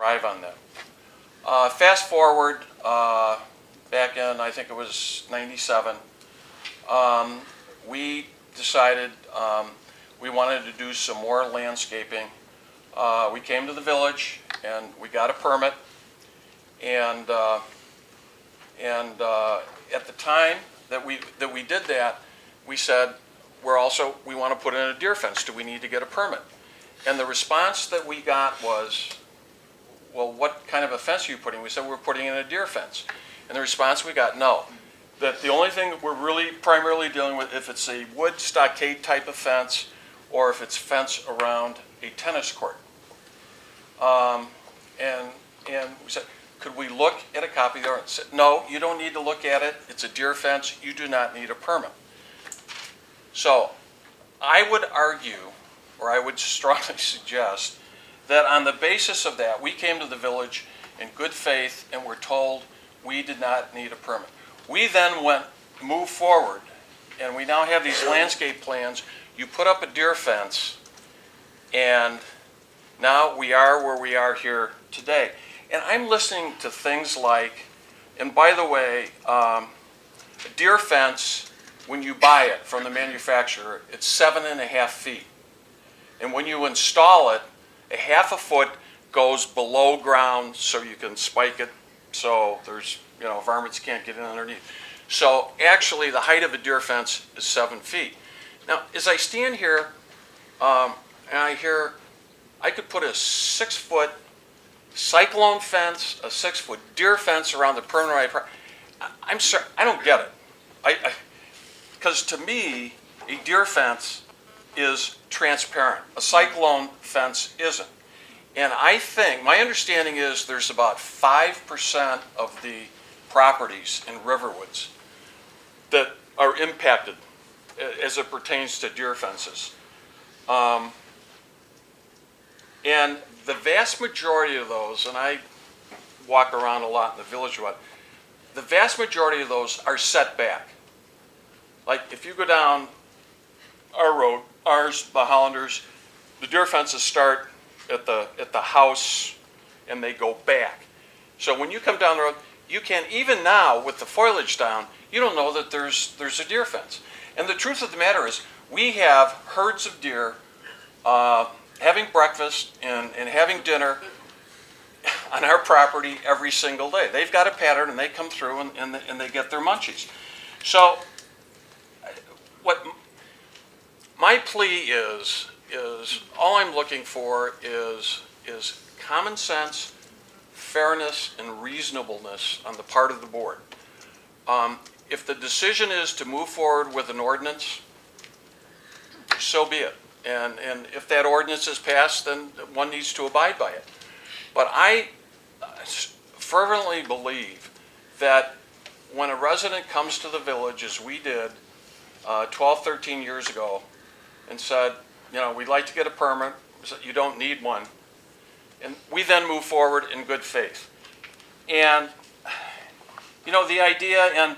thrive on them. Fast forward, back in, I think it was 97, we decided we wanted to do some more landscaping. We came to the village and we got a permit, and at the time that we did that, we said, we want to put in a deer fence. Do we need to get a permit? And the response that we got was, well, what kind of a fence are you putting? We said, we're putting in a deer fence. And the response we got, no. That the only thing that we're really primarily dealing with, if it's a wood stockade type of fence, or if it's fence around a tennis court. And we said, could we look at a copy of the ordinance? Said, no, you don't need to look at it. It's a deer fence. You do not need a permit. So I would argue, or I would strongly suggest, that on the basis of that, we came to the village in good faith and were told we did not need a permit. We then moved forward, and we now have these landscape plans. You put up a deer fence, and now we are where we are here today. And I'm listening to things like, and by the way, a deer fence, when you buy it from the manufacturer, it's 7.5 feet. And when you install it, a half a foot goes below ground so you can spike it so there's, varmints can't get in underneath. So actually the height of a deer fence is 7 feet. Now, as I stand here, and I hear I could put a 6-foot cyclone fence, a 6-foot deer fence around the permanent right. I'm sorry, I don't get it. Because to me, a deer fence is transparent. A cyclone fence isn't. And I think, my understanding is there's about 5% of the properties in Riverwoods that are impacted as it pertains to deer fences. And the vast majority of those, and I walk around a lot in the village, the vast majority of those are set back. Like if you go down our road, ours, the Hollanders, the deer fences start at the house and they go back. So when you come down the road, you can't, even now with the foliage down, you don't know that there's a deer fence. And the truth of the matter is, we have herds of deer having breakfast and having dinner on our property every single day. They've got a pattern and they come through and they get their munchies. So what my plea is all I'm looking for is common sense, fairness, and reasonableness on the part of the board. If the decision is to move forward with an ordinance, so be it. And if that ordinance is passed, then one needs to abide by it. But I fervently believe that when a resident comes to the village, as we did 12, 13 years ago, and said, we'd like to get a permit, you don't need one, and we then move forward in good faith. And, the idea, and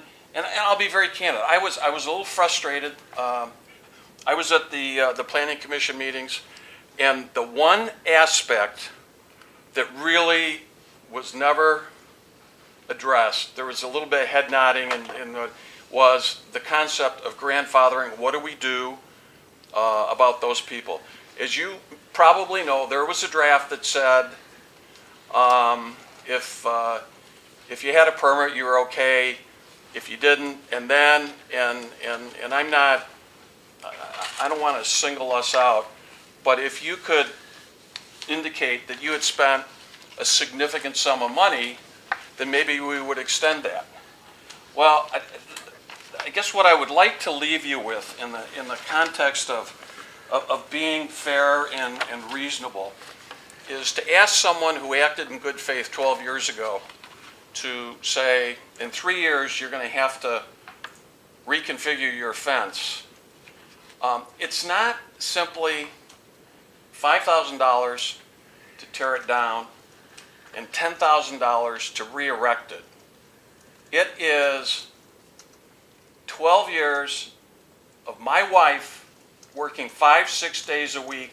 I'll be very candid, I was a little frustrated. I was at the Planning Commission meetings, and the one aspect that really was never addressed, there was a little bit of head nodding, was the concept of grandfathering. What do we do about those people? As you probably know, there was a draft that said if you had a permit, you were okay. If you didn't, and I'm not, I don't want to single us out, but if you could indicate that you had spent a significant sum of money, then maybe we would extend that. Well, I guess what I would like to leave you with in the context of being fair and reasonable is to ask someone who acted in good faith 12 years ago to say, in 3 years, you're going to have to reconfigure your fence. It's not simply $5,000 to tear it down and $10,000 to re-erect it. It is 12 years of my wife working 5-6 days a week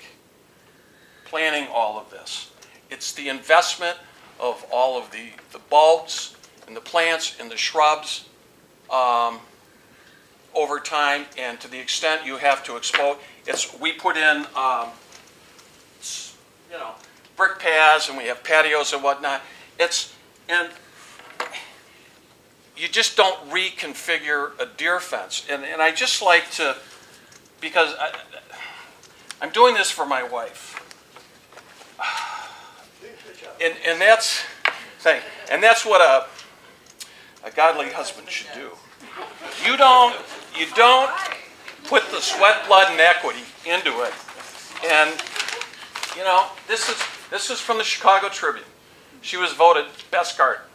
planning all of this. it's the investment of all of the bulbs and the plants and the shrubs over time, and to the extent you have to expose, we put in, brick paths, and we have patios and whatnot. And you just don't reconfigure a deer fence. And I just like to, because I'm doing this for my wife. And that's what a godly husband should do. You don't put the sweat, blood, and equity into it. And this is from the Chicago Tribune. She was voted best garden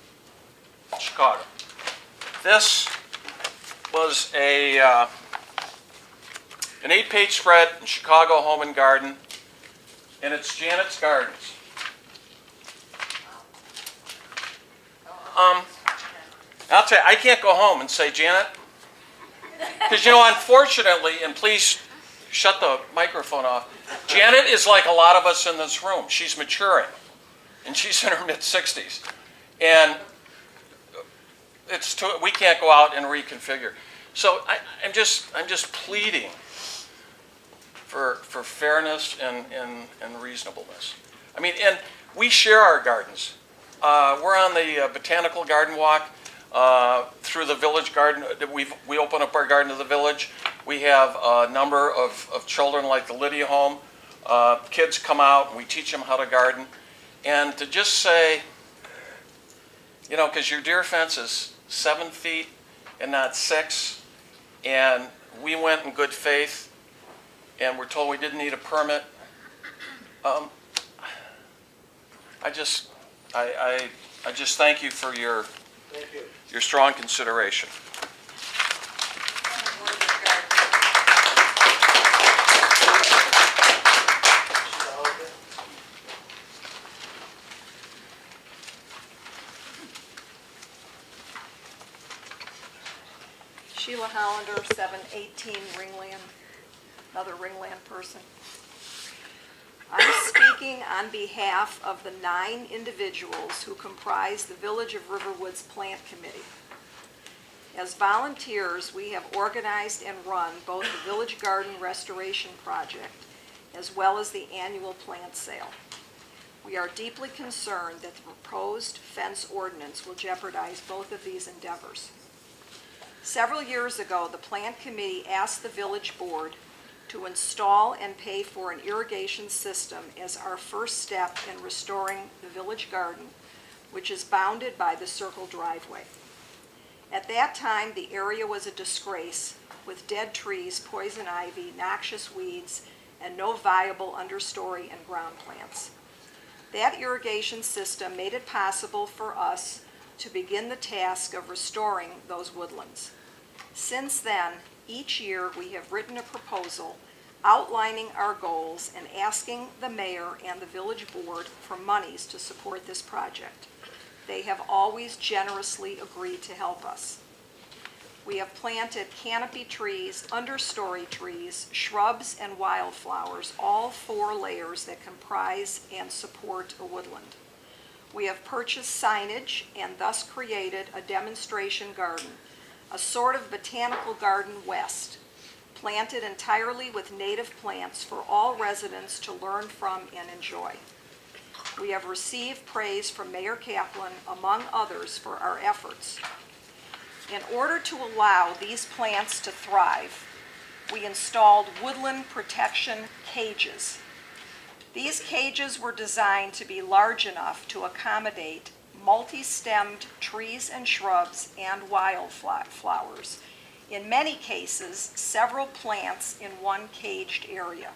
in Chicago. This was an 8-page spread in Chicago Home and Garden, and it's Janet's Gardens. I'll tell you, I can't go home and say, Janet, because unfortunately, and please shut the microphone off, Janet is like a lot of us in this room. She's maturing, and she's in her mid-60s, and we can't go out and reconfigure. So I'm just pleading for fairness and reasonableness. I mean, and we share our gardens. We're on the Botanical Garden Walk through the Village Garden. We open up our garden to the village. We have a number of children like the Lydia Home. Kids come out and we teach them how to garden. And to just say, because your deer fence is 7 feet and not 6, and we went in good faith and we're told we didn't need a permit. I just thank you for your strong consideration. Sheila Hollander, 718 Ringland, another Ringland person. I'm speaking on behalf of the 9 individuals who comprise the Village of Riverwoods Plant Committee. As volunteers, we have organized and run both the Village Garden Restoration Project as well as the annual plant sale. We are deeply concerned that the proposed fence ordinance will jeopardize both of these endeavors. Several years ago, the Plant Committee asked the Village Board to install and pay for an irrigation system as our first step in restoring the village garden, which is bounded by the circle driveway. At that time, the area was a disgrace with dead trees, poison ivy, noxious weeds, and no viable understory and ground plants. That irrigation system made it possible for us to begin the task of restoring those woodlands. Since then, each year we have written a proposal outlining our goals and asking the mayor and the village board for monies to support this project. They have always generously agreed to help us. We have planted canopy trees, understory trees, shrubs, and wildflowers, all 4 layers that comprise and support a woodland. We have purchased signage and thus created a demonstration garden, a sort of botanical garden west, planted entirely with native plants for all residents to learn from and enjoy. We have received praise from Mayor Kaplan, among others, for our efforts. In order to allow these plants to thrive, we installed woodland protection cages. These cages were designed to be large enough to accommodate multi-stemmed trees and shrubs and wildflowers. In many cases, several plants in one caged area.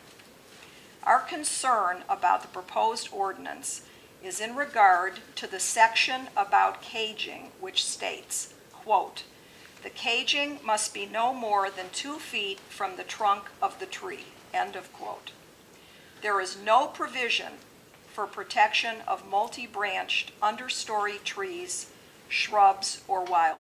Our concern about the proposed ordinance is in regard to the section about caging, which states, quote, "The caging must be no more than 2 feet from the trunk of the tree," end of quote. There is no provision for protection of multi-branched understory trees, shrubs, or wild